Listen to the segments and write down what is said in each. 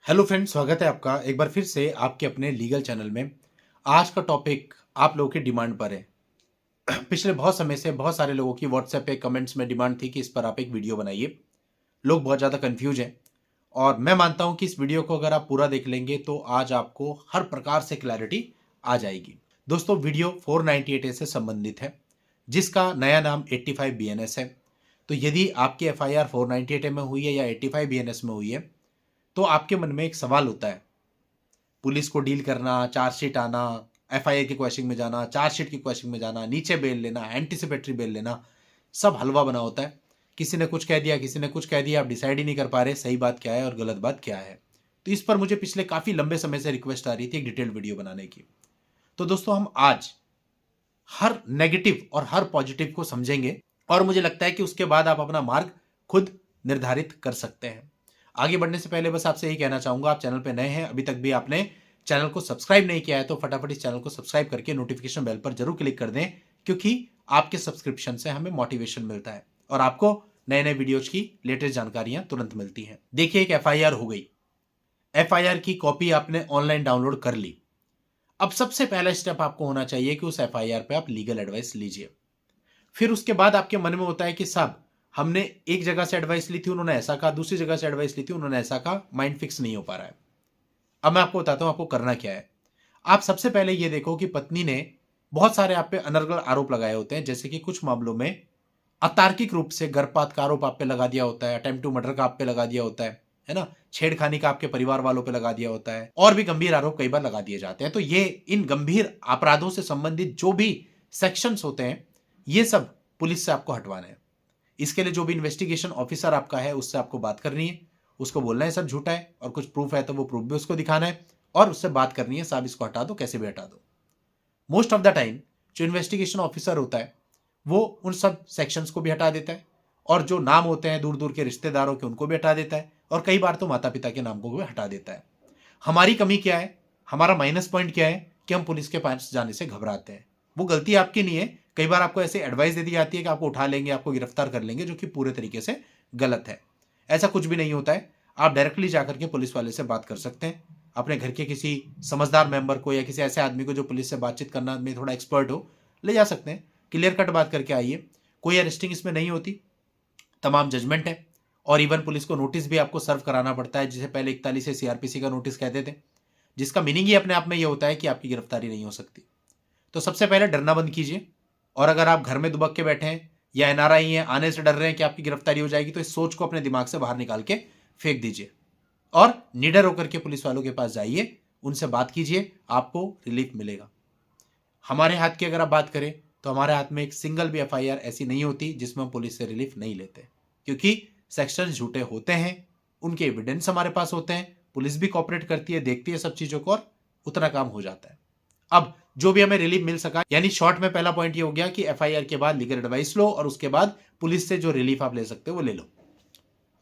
Hello friends, स्वागत है आपका एक बार फिर से आपके अपने लीगल चैनल में। आज का टॉपिक आप लोगों की डिमांड पर है। पिछले बहुत समय से बहुत सारे लोगों की व्हाट्सएप पे कमेंट्स में डिमांड थी कि इस पर आप एक वीडियो बनाइए। लोग बहुत ज़्यादा कंफ्यूज हैं और मैं मानता हूं कि इस वीडियो को अगर आप पूरा देख लेंगे तो आज आपको हर प्रकार से क्लैरिटी आ जाएगी। दोस्तों, वीडियो 498A से संबंधित है, जिसका नया नाम 85 BNS है। तो यदि आपकी FIR 498A में हुई है या 85 BNS में हुई है तो आपके मन में एक सवाल होता है, पुलिस को डील करना, चार्जशीट आना, एफआईआर की क्वेश्चन में जाना, चार्जशीट की क्वेश्चन में जाना, नीचे बेल लेना, एंटीसिपेटरी बेल लेना, सब हलवा बना होता है। किसी ने कुछ कह दिया, किसी ने कुछ कह दिया, आप डिसाइड ही नहीं कर पा रहे सही बात क्या है और गलत बात क्या है। तो इस पर मुझे पिछले काफी लंबे समय से रिक्वेस्ट आ रही थी एक डिटेल्ड वीडियो बनाने की। तो दोस्तों, हम आज हर नेगेटिव और हर पॉजिटिव को समझेंगे और मुझे लगता है कि उसके बाद आप अपना मार्ग खुद निर्धारित कर सकते हैं। आगे बढ़ने से पहले बस आपसे यही कहना चाहूंगा, आप चैनल पे नए हैं, अभी तक भी आपने चैनल को सब्सक्राइब नहीं किया है तो फटाफट इस चैनल को सब्सक्राइब करके नोटिफिकेशन बेल पर जरूर क्लिक कर दें, क्योंकि आपके सब्सक्रिप्शन से हमें मोटिवेशन मिलता है और आपको नए नए वीडियोज की लेटेस्ट जानकारियां तुरंत मिलती हैं। देखिए, एक एफआईआर हो गई, एफआईआर की कॉपी आपने ऑनलाइन डाउनलोड कर ली। अब सबसे पहला स्टेप आपको होना चाहिए कि उस एफआईआर पे आप लीगल एडवाइस लीजिए। फिर उसके बाद आपके मन में होता है कि साहब, हमने एक जगह से एडवाइस ली थी, उन्होंने ऐसा कहा, दूसरी जगह से एडवाइस ली थी, उन्होंने ऐसा कहा, माइंड फिक्स नहीं हो पा रहा है। अब मैं आपको बताता हूं आपको करना क्या है। आप सबसे पहले ये देखो कि पत्नी ने बहुत सारे आप पे अनर्गल आरोप लगाए होते हैं, जैसे कि कुछ मामलों में अतार्किक रूप से गर्भपात का आरोप आप पे लगा दिया होता है, अटेम्प्ट टू मर्डर का आप पे लगा दिया होता है ना, छेड़खानी का आपके परिवार वालों पे लगा दिया होता है, और भी गंभीर आरोप कई बार लगा दिए जाते हैं। तो ये इन गंभीर अपराधों से संबंधित जो भी सेक्शंस होते हैं, ये सब पुलिस से आपको हटवाना है। इसके लिए जो भी इन्वेस्टिगेशन ऑफिसर आपका है उससे आपको बात करनी है, उसको बोलना है सब झूठा है, और कुछ प्रूफ है तो वो प्रूफ भी उसको दिखाना है और उससे बात करनी है, साहब इसको हटा दो, कैसे भी हटा दो। मोस्ट ऑफ द टाइम जो इन्वेस्टिगेशन ऑफिसर होता है वो उन सब सेक्शंस को भी हटा देता है, और जो नाम होते हैं दूर दूर के रिश्तेदारों के उनको भी हटा देता है, और कई बार तो माता पिता के नाम को भी हटा देता है। हमारी कमी क्या है, हमारा माइनस पॉइंट क्या है कि हम पुलिस के पास जाने से घबराते हैं। वो गलती आपकी नहीं है, कई बार आपको ऐसे एडवाइस दे दी जाती है कि आपको उठा लेंगे, आपको गिरफ्तार कर लेंगे, जो कि पूरे तरीके से गलत है। ऐसा कुछ भी नहीं होता है। आप डायरेक्टली जाकर के पुलिस वाले से बात कर सकते हैं, अपने घर के किसी समझदार मेंबर को या किसी ऐसे आदमी को जो पुलिस से बातचीत करना में थोड़ा एक्सपर्ट हो, ले जा सकते हैं, क्लियर कट बात करके आइए। कोई अरेस्टिंग इसमें नहीं होती, तमाम जजमेंट है, और इवन पुलिस को नोटिस भी आपको सर्व कराना पड़ता है, जिसे पहले 41 से सीआरपीसी का नोटिस कहते थे, जिसका मीनिंग ही अपने आप में यह होता है कि आपकी गिरफ्तारी नहीं हो सकती। तो सबसे पहले डरना बंद कीजिए, और अगर आप घर में दुबक के बैठे हैं या एनआरआई हैं, आने से डर रहे हैं कि आपकी गिरफ्तारी हो जाएगी, तो इस सोच को अपने दिमाग से बाहर निकाल के फेंक दीजिए और निडर होकर के पुलिस वालों के पास जाइए, उनसे बात कीजिए, आपको रिलीफ मिलेगा। हमारे हाथ की अगर आप बात करें तो हमारे हाथ में एक सिंगल भी एफआईआर ऐसी नहीं होती जिसमें हम पुलिस से रिलीफ नहीं लेते, क्योंकि सेक्शन झूठे होते हैं, उनके एविडेंस हमारे पास होते हैं, पुलिस भी कॉपरेट करती है, देखती है सब चीजों को, और उतना काम हो जाता है। अब जो भी हमें रिलीफ मिल सका, यानी शॉर्ट में पहला पॉइंट ये हो गया कि एफआईआर के बाद लीगल एडवाइस लो, और उसके बाद पुलिस से जो रिलीफ आप ले सकते हो वो ले लो।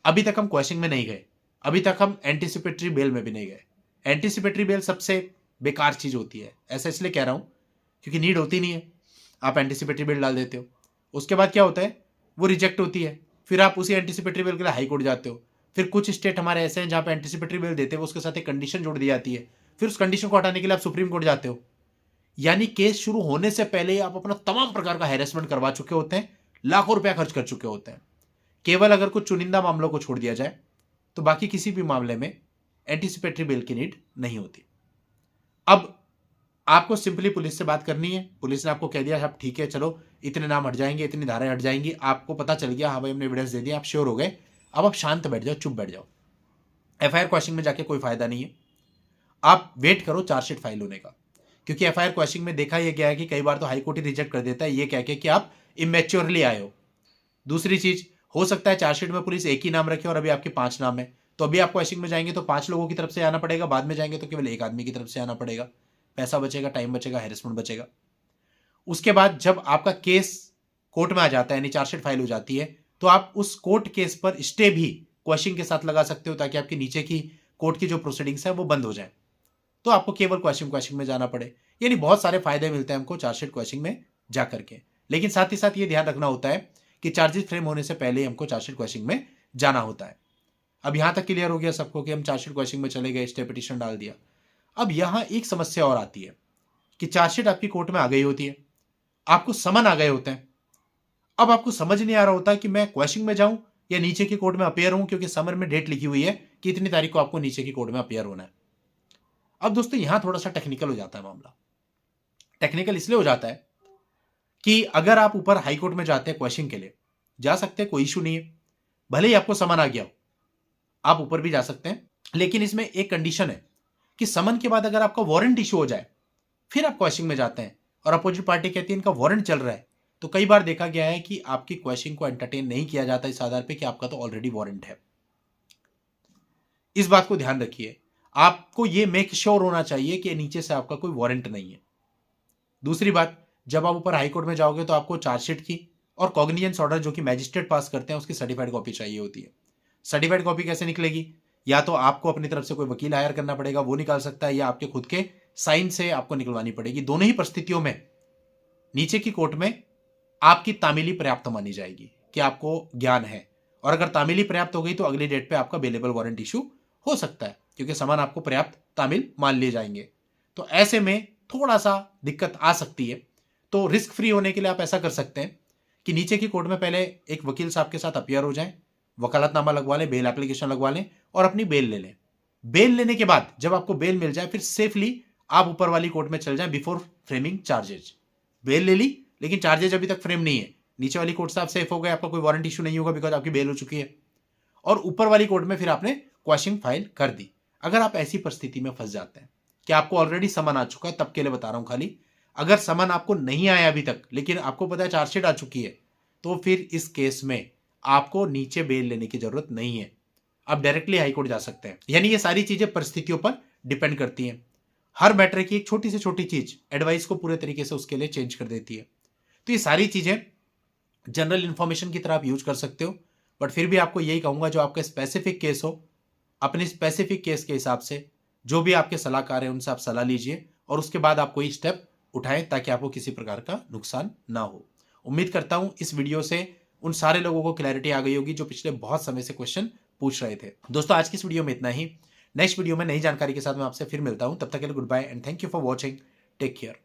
अभी तक हम क्वेश्चन में नहीं गए, अभी तक हम एंटीसिपेटरी बेल में भी नहीं गए। एंटीसिपेटरी बेल सबसे बेकार चीज होती है, ऐसा इसलिए कह रहा हूं क्योंकि नीड होती नहीं है। आप एंटीसिपेटरी बेल डाल देते हो, उसके बाद क्या होता है, वो रिजेक्ट होती है, फिर आप उसी एंटीसिपेटरी बेल के लिए हाई कोर्ट जाते हो। फिर कुछ स्टेट हमारे ऐसे हैं जहां पे एंटीसिपेटरी बेल देते हैं, उसके साथ एक कंडीशन जोड़ दी जाती है, फिर उस कंडीशन को हटाने के लिए आप सुप्रीम कोर्ट जाते हो। यानी केस शुरू होने से पहले आप अपना तमाम प्रकार का हैरेसमेंट करवा चुके होते हैं, लाखों रुपया खर्च कर चुके होते हैं। केवल अगर कुछ चुनिंदा मामलों को छोड़ दिया जाए तो बाकी किसी भी मामले में एंटीसिपेटरी बेल की नीड नहीं होती। अब आपको सिंपली पुलिस से बात करनी है, पुलिस ने आपको कह दिया साहब ठीक है, चलो इतने नाम हट जाएंगे, इतनी धाराएं हट जाएंगी, आपको पता चल गया, हाँ भाई हमने एविडेंस दे दिया, आप श्योर हो गए, अब आप शांत बैठ जाओ, चुप बैठ जाओ। एफआईआर क्वेश्चन में जाके कोई फायदा नहीं है, आप वेट करो चार्जशीट फाइल होने का, क्योंकि एफआईआर क्वेश्चन में देखा यह गया है कि कई बार तो हाईकोर्ट ही रिजेक्ट कर देता है, ये कह के कि आप इमेच्योरली आए हो। दूसरी चीज, हो सकता है चार्जशीट में पुलिस एक ही नाम रखे और अभी आपके 5 नाम है, तो अभी आप क्वेश्चन में जाएंगे तो 5 लोगों की तरफ से आना पड़ेगा, बाद में जाएंगे तो केवल एक आदमी की तरफ से आना पड़ेगा, पैसा बचेगा, टाइम बचेगा, हैरेसमेंट बचेगा। उसके बाद जब आपका केस कोर्ट में आ जाता है, यानी चार्जशीट फाइल हो जाती है, तो आप उस कोर्ट केस पर स्टे भी क्वेश्चन के साथ लगा सकते हो, ताकि आपकी नीचे की कोर्ट की जो प्रोसीडिंग्स है वो बंद हो जाए, तो आपको केवल क्वेश्चन में जाना पड़े। यानी बहुत सारे फायदे मिलते हैं हमको चार्जशीट क्वेश्चन में जाकर के, लेकिन साथ ही साथ ये ध्यान रखना होता है कि चार्जेस फ्रेम होने से पहले ही हमको चार्जशीट क्वेश्चन में जाना होता है। अब यहां तक क्लियर हो गया सबको कि हम चार्जशीट क्वेश्चन में चले गए, स्टे पिटीशन डाल दिया। अब यहां एक समस्या और आती है कि चार्जशीट आपकी कोर्ट में आ गई होती है, आपको समन आ गए होते हैं। अब आपको समझ नहीं आ रहा होता कि मैं क्वेश्चन में जाऊं या नीचे की कोर्ट में अपेयर हूं, क्योंकि समन में डेट लिखी हुई है कि इतनी तारीख को आपको नीचे की कोर्ट में अपेयर होना है। अब दोस्तों यहां थोड़ा सा टेक्निकल हो जाता है मामला। टेक्निकल इसलिए हो जाता है कि अगर आप ऊपर हाई कोर्ट में जाते हैं क्वेश्चन के लिए, जा सकते हैं, कोई इशू नहीं है, भले ही आपको समन आ गया हो, आप ऊपर भी जा सकते हैं। लेकिन इसमें एक कंडीशन है कि समन के बाद अगर आपका वारंट इशू हो जाए, फिर आप क्वेश्चन में जाते हैं और अपोजिट पार्टी कहती है इनका वारंट चल रहा है, तो कई बार देखा गया है कि आपकी क्वेश्चन को एंटरटेन नहीं किया जाता इस आधार पे कि आपका तो ऑलरेडी वारंट है। इस बात को ध्यान रखिए, आपको यह मेक श्योर होना चाहिए कि नीचे से आपका कोई वारंट नहीं है। दूसरी बात, जब आप ऊपर हाईकोर्ट में जाओगे तो आपको चार्जशीट की और कॉग्निजेंस ऑर्डर जो कि मैजिस्ट्रेट पास करते हैं उसकी सर्टिफाइड कॉपी चाहिए होती है। सर्टिफाइड कॉपी कैसे निकलेगी? या तो आपको अपनी तरफ से कोई वकील हायर करना पड़ेगा, वो निकाल सकता है, या आपके खुद के साइन से आपको निकलवानी पड़ेगी। दोनों ही परिस्थितियों में नीचे की कोर्ट में आपकी तामीली पर्याप्त मानी जाएगी कि आपको ज्ञान है, और अगर तामीली पर्याप्त हो गई तो अगली डेट पे आपका बेलेबल वारंट इशू हो सकता है, क्योंकि समान आपको पर्याप्त तामील मान लिए जाएंगे। तो ऐसे में थोड़ा सा दिक्कत आ सकती है। तो रिस्क फ्री होने के लिए आप ऐसा कर सकते हैं कि नीचे की कोर्ट में पहले एक वकील साहब के साथ अपियर हो जाएं, वकालतनामा लगवा लें, बेल एप्लीकेशन लगवा लें और अपनी बेल ले लें। बेल लेने के बाद जब आपको बेल मिल जाए, फिर सेफली आप ऊपर वाली कोर्ट में चल जाएं बिफोर फ्रेमिंग चार्जेज। बेल ले ली, लेकिन चार्जेज अभी तक फ्रेम नहीं है, नीचे वाली कोर्ट से आप सेफ हो गए, आपका कोई वारंट इशू नहीं होगा बिकॉज आपकी बेल हो चुकी है, और ऊपर वाली कोर्ट में फिर आपने क्वेश्चन फाइल कर दी। अगर आप ऐसी परिस्थिति में फंस जाते हैं कि आपको ऑलरेडी समन आ चुका है, तब के लिए बता रहा हूं खाली, अगर समन आपको नहीं आया अभी तक लेकिन आपको पता है चार्जशीट आ चुकी है, तो फिर इस केस में आपको नीचे बेल लेने की जरूरत नहीं है, आप डायरेक्टली हाईकोर्ट जा सकते हैं। यानी ये सारी चीजें परिस्थितियों पर डिपेंड करती हैं। हर मैटर की एक छोटी से छोटी चीज एडवाइस को पूरे तरीके से उसके लिए चेंज कर देती है। तो ये सारी चीजें जनरल इंफॉर्मेशन की तरह आप यूज कर सकते हो, बट फिर भी आपको यही कहूंगा जो आपका स्पेसिफिक केस हो, अपने स्पेसिफिक केस के हिसाब से जो भी आपके सलाहकार हैं उनसे आप सलाह लीजिए और उसके बाद आप कोई स्टेप उठाएं ताकि आपको किसी प्रकार का नुकसान ना हो। उम्मीद करता हूं इस वीडियो से उन सारे लोगों को क्लैरिटी आ गई होगी जो पिछले बहुत समय से क्वेश्चन पूछ रहे थे। दोस्तों आज की इस वीडियो में इतना ही। नेक्स्ट वीडियो में नई जानकारी के साथ मैं आपसे फिर मिलता हूं, तब तक के लिए goodbye and thank you for watching. Take care.